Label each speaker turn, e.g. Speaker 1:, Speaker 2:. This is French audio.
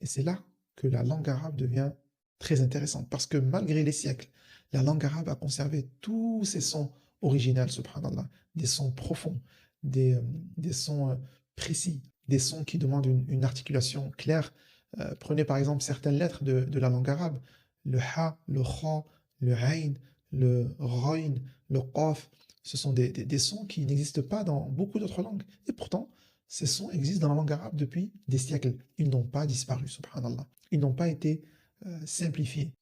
Speaker 1: Et c'est là que la langue arabe devient très intéressante, parce que malgré les siècles, la langue arabe a conservé tous ses sons originaux, subhanallah, des sons profonds, des, euh, des sons précis, des sons qui demandent une articulation claire. Prenez par exemple certaines lettres de la langue arabe, le ha, le kha, le ayn, le ghayn, le qaf. Ce sont des sons qui n'existent pas dans beaucoup d'autres langues. Et pourtant, ces sons existent dans la langue arabe depuis des siècles. Ils n'ont pas disparu, subhanallah. Ils n'ont pas été simplifiés.